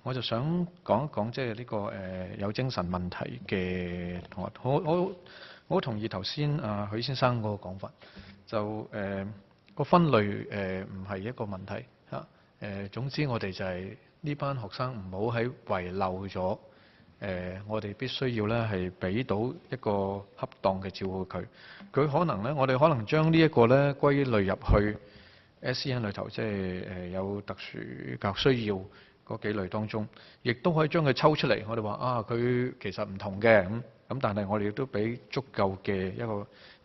我就想講一講即係呢個有精神問題嘅同學。我好同意頭先許先生嗰個講法，就個分類唔係一個問題嚇。總之我哋就係呢班學生唔好喺遺漏咗我哋必須要咧係俾到一個恰當嘅照顧佢。佢可能咧，我哋可能將呢一個咧歸類入去 SEN 裏頭，即係有特殊教育需要嗰幾類當中，亦都可以將佢抽出嚟。我哋話啊，佢其實唔同嘅咁，但係我哋亦都俾足夠嘅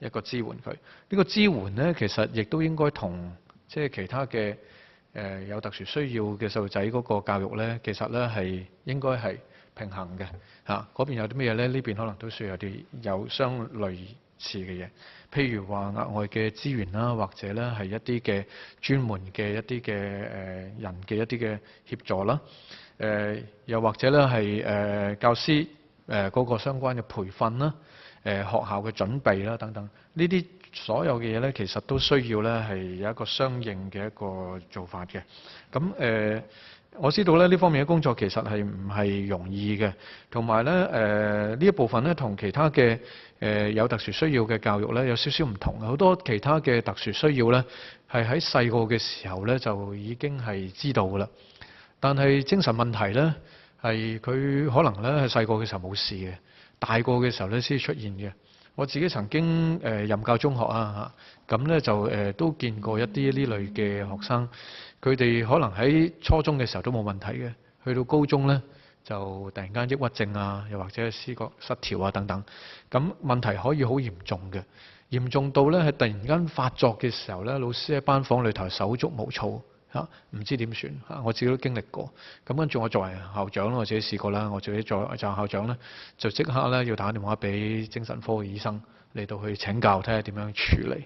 一個支援佢。呢個支援咧，其實亦都應該同即係其他嘅有特殊需要嘅細路仔嗰個教育咧，其實咧係應該係平衡嘅嚇。嗰邊有啲咩嘢咧？呢邊可能都需要有相類似嘅嘢，譬如話額外嘅資源啦，或者咧係一啲嘅專門嘅一啲嘅人嘅一啲嘅協助啦，又或者咧係教師嗰個相關嘅培訓啦，學校嘅準備啦等等，呢啲所有嘅嘢咧，其實都需要咧係有一個相應嘅一個做法嘅。咁我知道咧呢方面嘅工作其實係唔係容易嘅，同埋咧呢一部分咧同其他嘅有特殊需要嘅教育咧有少少唔同嘅。好多其他嘅特殊需要咧係喺細個嘅時候咧就已經係知道㗎啦，但係精神問題咧係佢可能咧係細個嘅時候冇事嘅，大個嘅時候咧先出現嘅。我自己曾經任教中學啊嚇，咁咧就都見過一啲呢類嘅學生，佢哋可能喺初中嘅時候都冇問題嘅，去到高中咧就突然間抑鬱症啊，又或者思覺失調啊等等，咁問題可以好嚴重嘅，嚴重到咧係突然間發作嘅時候咧，老師喺班房裏頭手足無措嚇，唔知點算嚇。我自己都經歷過，咁跟住我作為校長，我自己試過啦，我自己做校長咧，就即刻咧要打電話俾精神科嘅醫生嚟到去請教，睇下點樣處理。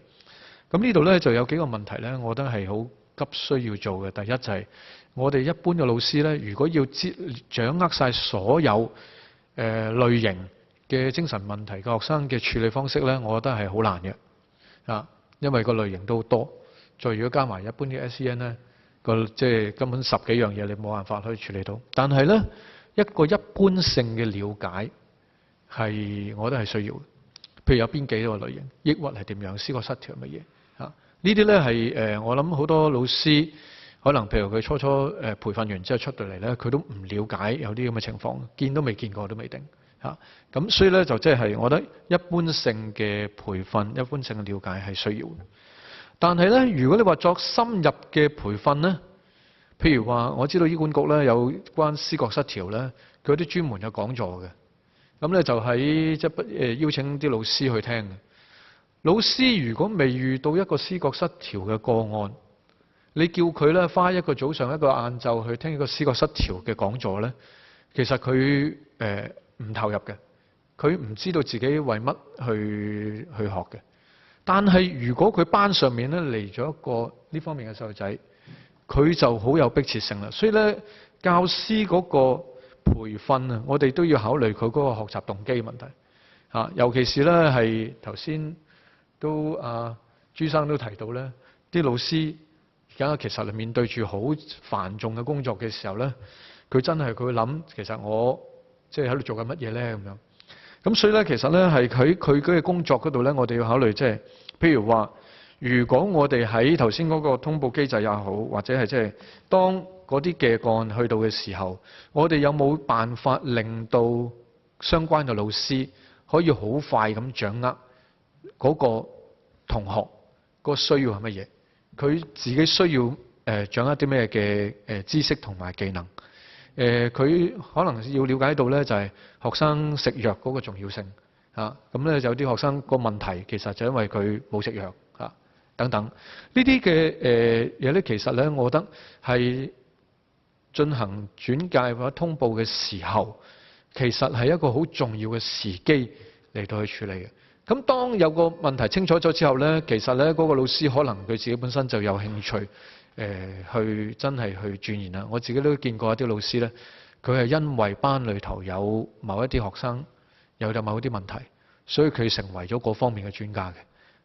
咁呢度咧就有幾個問題咧，我覺得係好急需要做嘅。第一就係我哋一般嘅老師咧，如果要掌握晒所有類型嘅精神問題嘅學生嘅處理方式咧，我覺得係好難嘅啊，因為個類型都好多。再如果加埋一般嘅 SEN 咧，即係根本十幾樣嘢你冇辦法可以處理到。但係咧一個一般性嘅了解係我覺得係需要嘅。譬如有邊幾個類型，抑鬱係點樣，思覺失調係乜嘢嚇？呢啲咧係我諗好多老師可能譬如佢初培訓完之後出到嚟咧，佢都唔了解有啲咁嘅情況，見都未見過都未定嚇。咁所以咧就即係我覺得一般性嘅培訓、一般性嘅了解係需要嘅。但係咧，如果你話作深入嘅培訓咧，譬如話我知道醫管局咧有關思覺失調咧，佢有啲專門有講座嘅，咁咧就喺即係邀請啲老師去聽嘅。老師如果未遇到一個思覺失調嘅個案，你叫佢咧花一個早上一個晏晝去聽一個思覺失調嘅講座咧，其實佢唔投入嘅，佢唔知道自己為乜去學嘅。但係如果佢班上面咧嚟咗一個呢方面嘅細路仔，佢就好有迫切性啦。所以咧，教師嗰個培訓啊，我哋都要考慮佢嗰個學習動機問題嚇。尤其是咧係頭先都朱生都提到咧，啲老師而家其實係面對住好繁重嘅工作嘅時候咧，佢真係佢會諗，其實我即係喺度做緊乜嘢咧咁樣。咁所以咧，其實咧係佢嘅工作嗰度咧，我哋要考慮即係，譬如話，如果我哋喺頭先嗰個通報機制也好，或者係即係當嗰啲嘅個案去到嘅時候，我哋有冇辦法令到相關嘅老師可以好快咁掌握嗰個同學嗰個需要係乜嘢？佢自己需要掌握啲咩嘅知識同埋技能？佢可能要了解到咧，就係學生食藥嗰個重要性嚇。咁咧有啲學生個問題其實就因為佢冇食藥嚇等等。呢啲嘅嘢咧，其實咧，我覺得係進行轉介或者通報嘅時候，其實係一個好重要嘅時機嚟到去處理嘅。咁當有個問題清楚咗之後咧，其實咧嗰個老師可能佢自己本身就有興趣。去真係去鑽研啦！我自己都見過一啲老師咧，佢係因為班裏頭有某一啲學生有某啲問題，所以佢成為咗嗰方面嘅專家嘅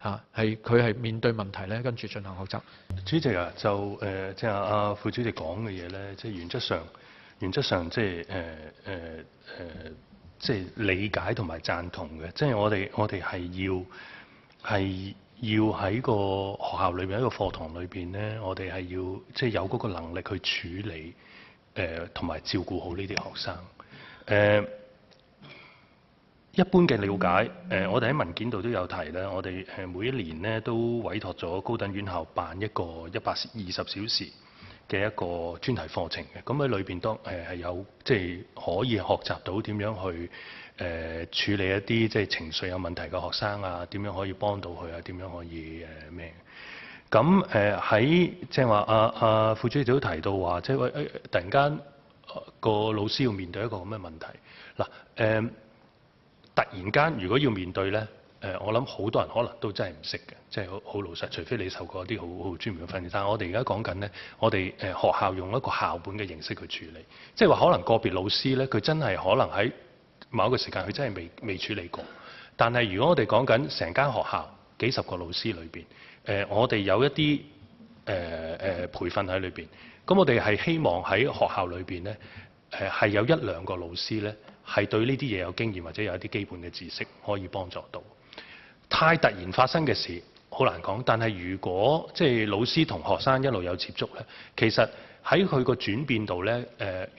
嚇。佢係面對問題咧，跟住進行學習。主席啊，就即係阿副主席講嘅嘢咧，即係原則上原則上即係理解同埋贊同嘅，即係我哋係要喺個學校裏邊，喺個課堂裏邊咧，我哋係要即係有嗰個能力去處理同埋照顧好呢啲學生。一般嘅了解，我哋喺文件度都有提咧，我哋每一年咧都委託咗高等院校辦一個120小時嘅一個專題課程嘅，咁喺裏邊當係有即係可以學習到點樣去處理一啲即係情緒有問題嘅學生啊，點樣可以幫到佢啊，點樣可以咩？咁喺即係話阿副主席都提到話，即係突然間個老師要面對一個咁嘅問題嗱突然間如果要面對咧，我諗好多人可能都真係唔識嘅，即係好老實，除非你受過一啲好專門嘅訓練。但係我哋而家講緊咧，我哋學校用一個校本嘅形式去處理，即係話可能個別老師咧，佢真係可能喺某一個時間佢真係未處理過。但係如果我哋講緊成間學校幾十個老師裏邊，我哋有一啲培訓喺裏邊，咁我哋係希望喺學校裏邊咧，係有一兩個老師咧。係對呢啲嘢有經驗或者有一啲基本嘅知識可以幫助到。太突然發生嘅事好難講，但係如果即係老師同學生一路有接觸咧，其實喺佢個轉變度咧，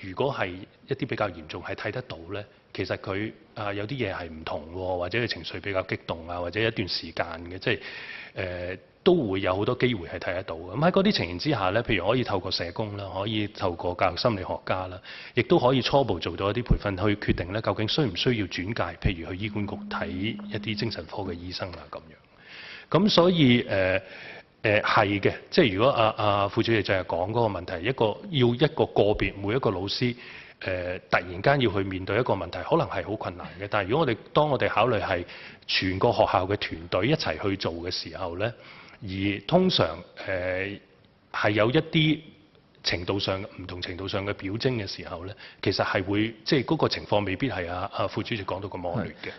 如果係一啲比較嚴重係睇得到咧，其實佢有啲嘢係唔同喎，或者佢情緒比較激動啊，或者一段時間嘅，即係都會有好多機會係睇得到嘅。咁喺嗰啲情形之下咧，譬如可以透過社工啦，可以透過教育心理學家啦，亦都可以初步做到一啲培訓，去決定咧究竟需唔需要轉介，譬如去醫管局睇一啲精神科嘅醫生啊咁樣。咁所以係嘅，即係如果阿副主席就係講嗰個問題，要一個個別每一個老師突然間要去面對一個問題，可能係好困難嘅。但係如果當我哋考慮係全個學校嘅團隊一齊去做嘅時候咧，而通常係有一啲程度上唔同程度上嘅表徵嘅時候咧，其實係會即係嗰個情況未必係阿副主席講到咁惡劣嘅。